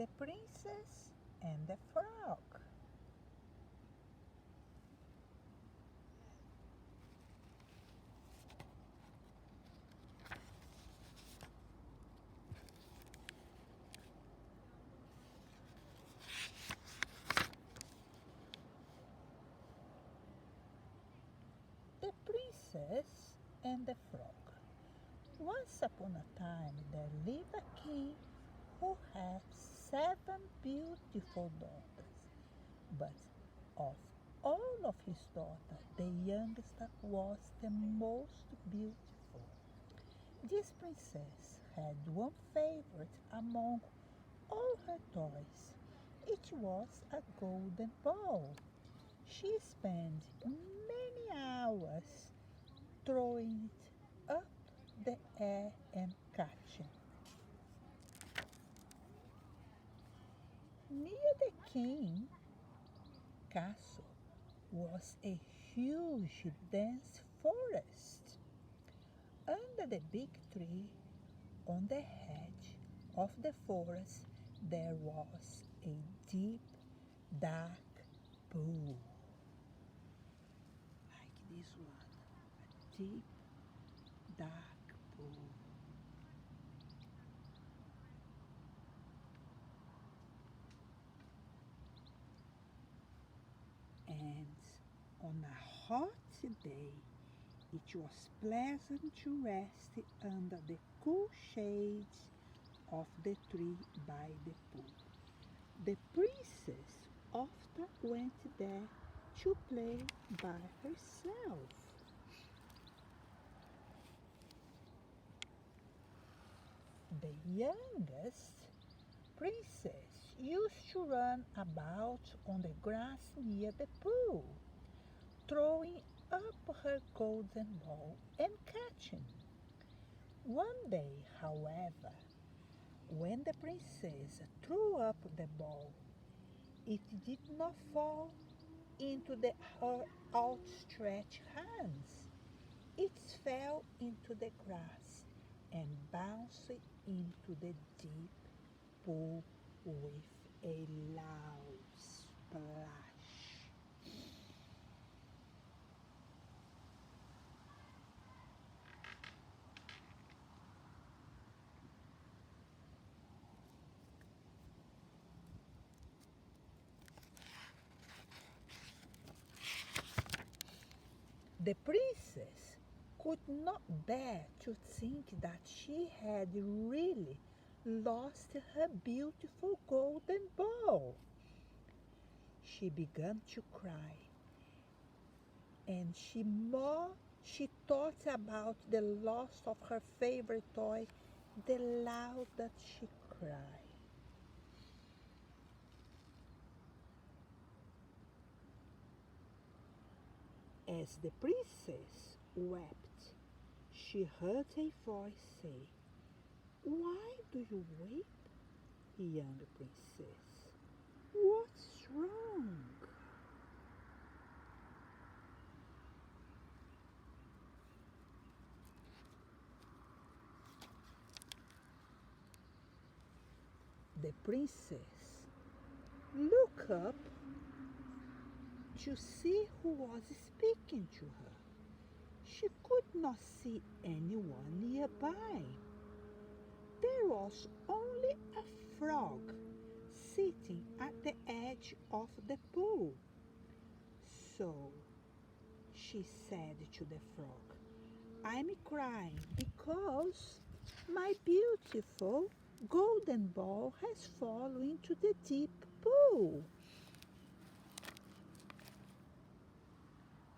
The Princess and the Frog. The Princess and the Frog. Once upon a time there lived a king who had 7 beautiful daughters. But of all of his daughters, the youngest was the most beautiful. This princess had one favorite among all her toys. It was a golden ball. She spent many hours throwing it up the air and catching. Near the king's castle was a huge dense forest. Under the big tree on the edge of the forest there was a deep dark pool. Like this one, a deep dark pool. And on a hot day it was pleasant to rest under the cool shades of the tree by the pool. The princess often went there to play by herself. The youngest princess used to run about on the grass near the pool, throwing up her golden ball and catching. One day, however, when the princess threw up the ball, it did not fall into her outstretched hands. It fell into the grass and bounced into the deep pool with a loud splash. The princess could not bear to think that she had really lost her beautiful golden ball. She began to cry, and she thought about the loss of her favorite toy, the louder she cried. As the princess wept, she heard a voice say, "Why do you weep, young princess? What's wrong?" The princess looked up to see who was speaking to her. She could not see anyone nearby. There was only a frog sitting at the edge of the pool. So she said to the frog, "I'm crying because my beautiful golden ball has fallen into the deep pool."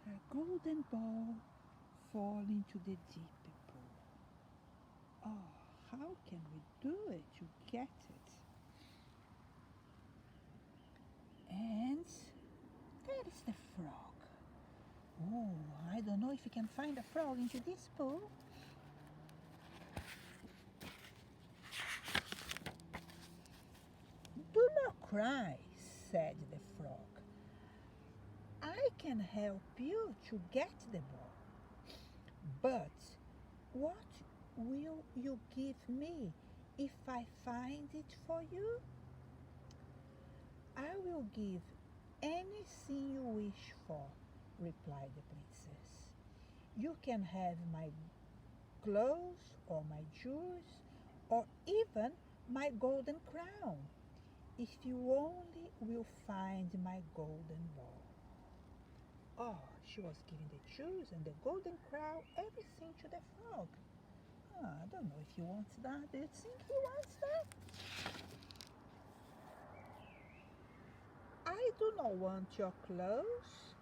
Her golden ball fall into the deep pool. Oh, how can we do it to get it? And there is the frog. Oh, I don't know if you can find a frog into this pool. "Do not cry," said the frog. "I can help you to get the ball. But what will you give me if I find it for you?" I will give anything you wish for, replied the princess. You can have my clothes or my jewels or even my golden crown if you only will find my golden ball. Oh, she was giving the jewels and the golden crown, everything to the frog. I don't know if he wants that. Do you think he wants that? I do not want your clothes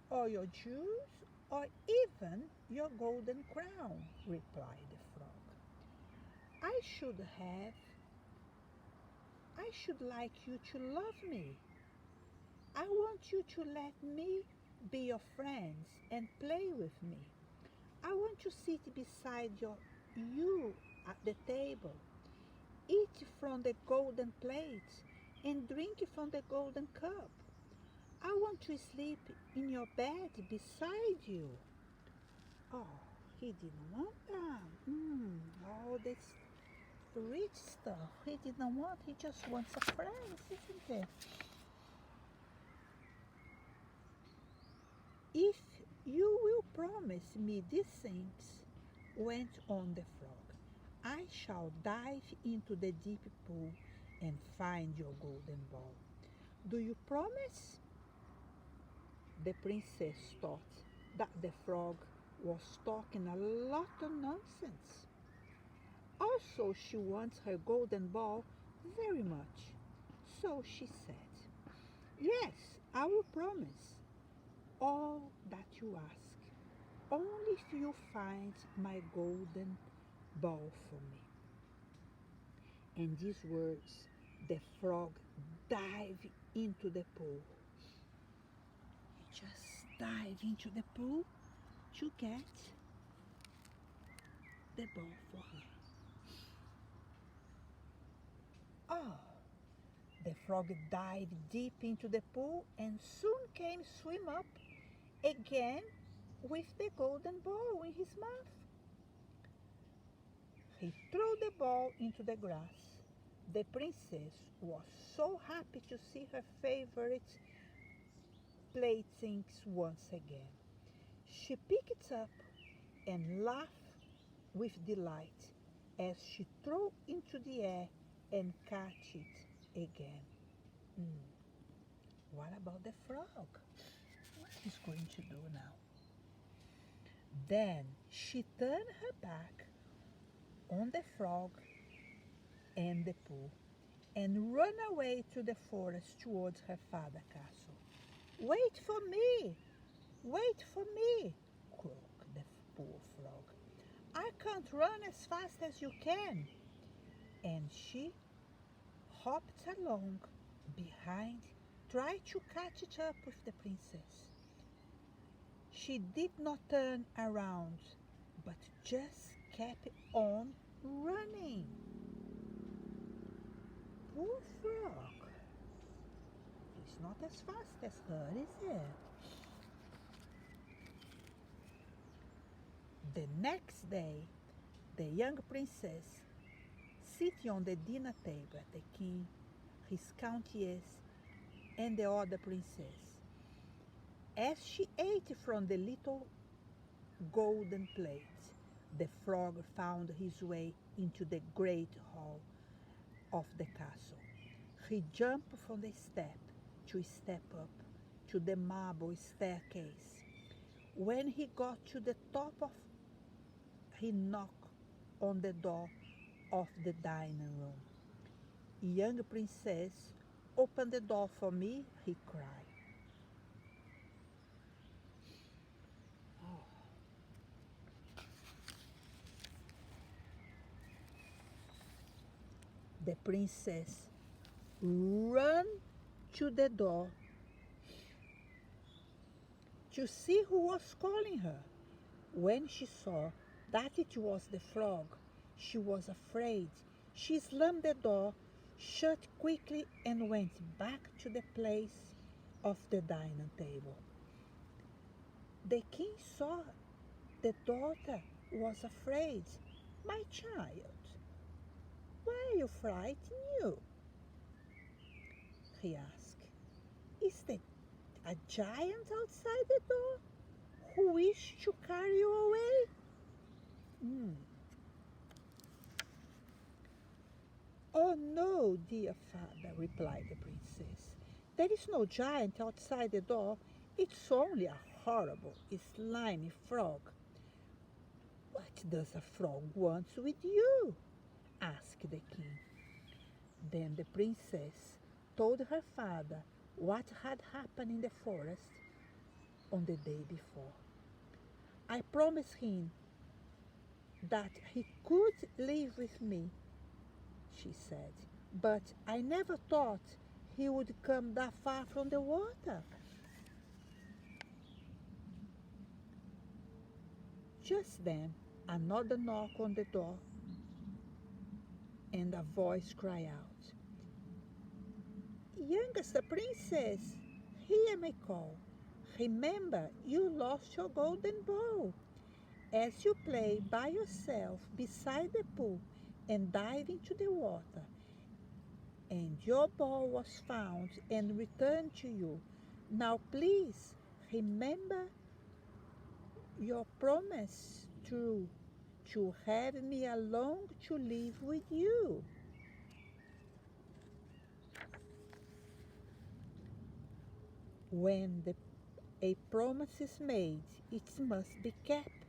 or your jewels or even your golden crown, replied the frog. I should have, I should like you to love me. I want you to let me be your friends and play with me. I want to sit beside you at the table, eat from the golden plate and drink from the golden cup. I want to sleep in your bed beside you. Oh, he didn't want that. All this rich stuff. He didn't want, he just wants a friend, isn't it? If you will promise me these things, went on the frog, I shall dive into the deep pool and find your golden ball. Do you promise? The princess thought that the frog was talking a lot of nonsense. Also, she wants her golden ball very much. So she said, yes, I will promise all that you ask, only if you find my golden ball for me. And these words, the frog dived into the pool. He just dived into the pool to get the ball for her. Oh, the frog dived deep into the pool and soon came swim up again with the golden ball in his mouth. He threw the ball into the grass. The princess was so happy to see her favorite playthings once again. She picked it up and laughed with delight as she threw into the air and catch it again. What about the frog? What he's going to do now? Then she turned her back on the frog and the pool and ran away to the forest towards her father's castle. Wait for me! Wait for me! Croaked the poor frog. I can't run as fast as you can. And she hopped along behind, tried to catch it up with the princess. She did not turn around, but just kept on running. Poor frog. He's not as fast as her, is he? The next day, the young princess, sitting on the dinner table at the king, his countess, and the other princess, as she ate from the little golden plate, the frog found his way into the great hall of the castle. He jumped from the step to step up to the marble staircase. When he got to the top of, he knocked on the door of the dining room. Young princess, open the door for me, he cried. The princess ran to the door to see who was calling her. When she saw that it was the frog, she was afraid. She slammed the door shut quickly and went back to the place of the dining table. The king saw the daughter was afraid. My child, why are you frightened? He asked. Is there a giant outside the door who wished to carry you away? Hmm. Oh no, dear father, replied the princess. There is no giant outside the door. It's only a horrible, slimy frog. What does a frog want with you? Asked the king. Then the princess told her father what had happened in the forest on the day before. I promised him that he could live with me, she said, but I never thought he would come that far from the water. Just then, another knock on the door, and a voice cried out, Youngest princess, hear me call. Remember, you lost your golden ball. As you play by yourself beside the pool and dive into the water, and your ball was found and returned to you. Now please remember your promise to have me along to live with you. When a promise is made, it must be kept,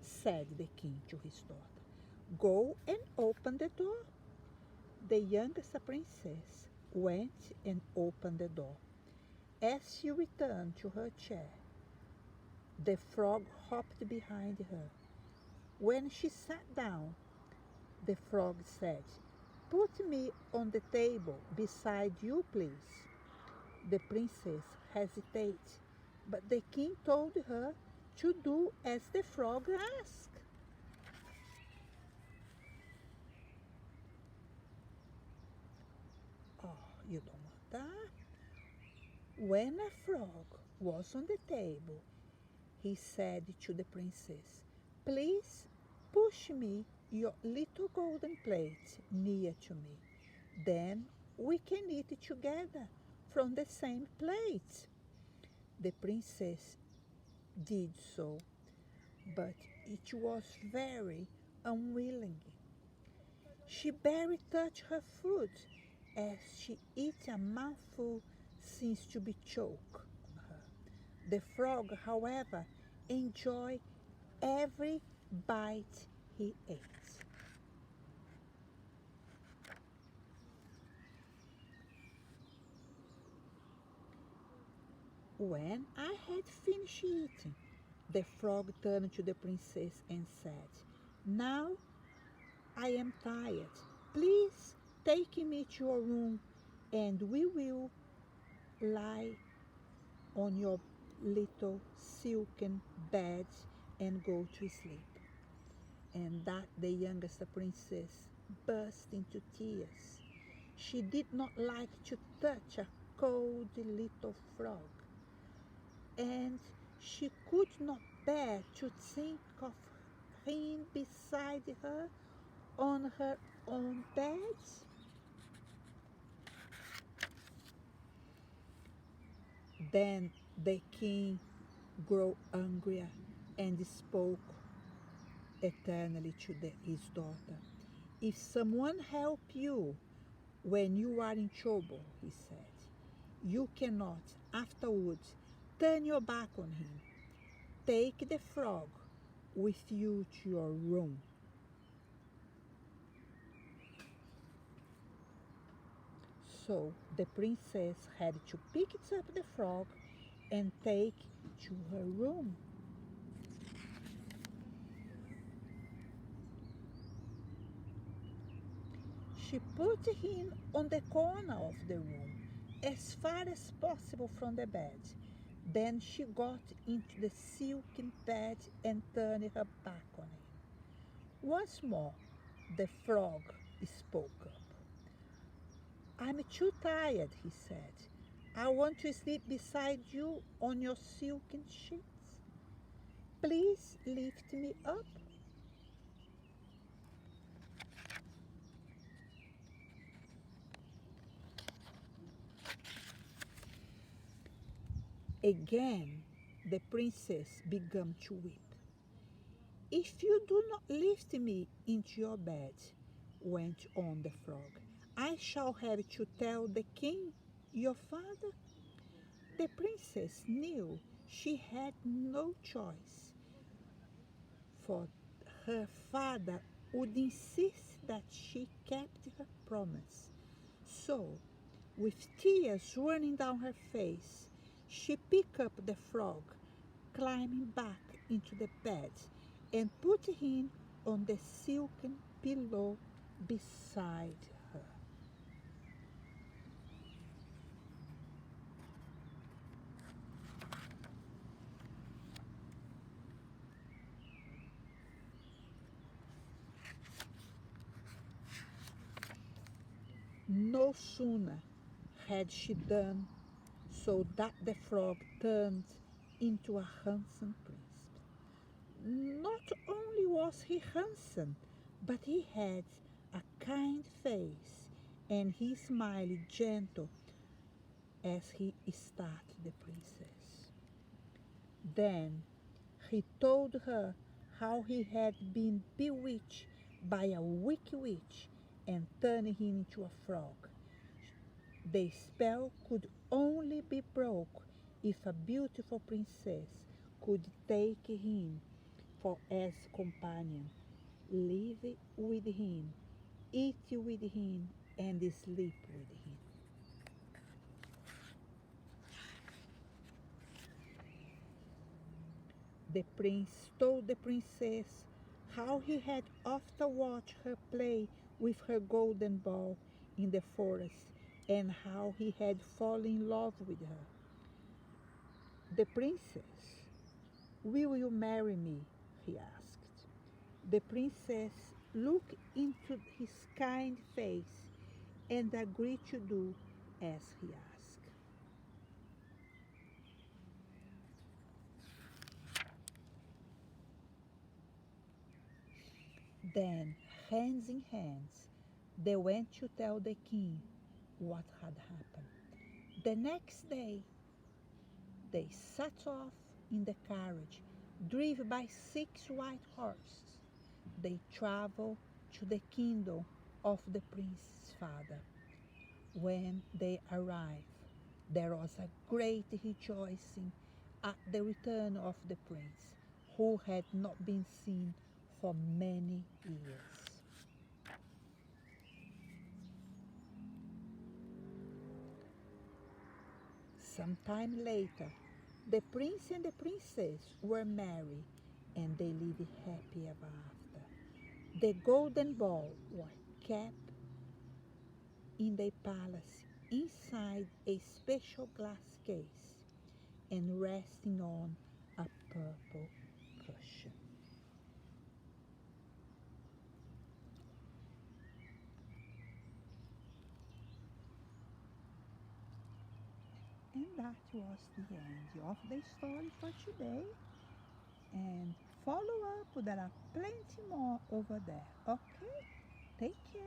said the king to his daughter. Go and open the door. The youngest princess went and opened the door. As she returned to her chair, the frog hopped behind her. When she sat down, the frog said, Put me on the table beside you, please. The princess hesitated, but the king told her to do as the frog asked. Oh, you don't want that? When a frog was on the table, he said to the princess, Please push me your little golden plate near to me. Then we can eat together from the same plate. The princess did so, but it was very unwilling. She barely touched her food as she ate a mouthful seemed to be choke on her. The frog, however, enjoyed every bite he ate. When I had finished eating, the frog turned to the princess and said, Now I am tired. Please take me to your room and we will lie on your little silken bed and go to sleep. And that the youngest princess burst into tears. She did not like to touch a cold little frog, and she could not bear to think of him beside her on her own bed. Then the king grew angrier and spoke eternally to his daughter. If someone help you when you are in trouble, he said, you cannot afterwards turn your back on him. Take the frog with you to your room. So the princess had to pick up the frog and take to her room. She put him on the corner of the room, as far as possible from the bed. Then she got into the silken bed and turned her back on him. Once more, the frog spoke up. I'm too tired, he said. I want to sleep beside you on your silken sheets. Please lift me up. Again, the princess began to weep. If you do not lift me into your bed, went on the frog, I shall have to tell the king, your father. The princess knew she had no choice, for her father would insist that she kept her promise. So, with tears running down her face, she picked up the frog, climbing back into the bed, and put him on the silken pillow beside her. No sooner had she done so that the frog turned into a handsome prince. Not only was he handsome, but he had a kind face, and he smiled gentle as he startled the princess. Then he told her how he had been bewitched by a wicked witch and turned him into a frog. The spell could only be broke if a beautiful princess could take him for as companion, live with him, eat with him, and sleep with him. The prince told the princess how he had often watched her play with her golden ball in the forest and how he had fallen in love with her. The princess, will you marry me? He asked. The princess looked into his kind face and agreed to do as he asked. Then, hands in hands, they went to tell the king what had happened. The next day, they set off in the carriage, driven by 6 white horses. They traveled to the kingdom of the prince's father. When they arrived, there was a great rejoicing at the return of the prince, who had not been seen for many years. Some time later, the prince and the princess were married and they lived happy ever after. The golden ball was kept in the palace inside a special glass case and resting on a purple cushion. And that was the end of the story for today. And follow up, there are plenty more over there. Okay? Take care.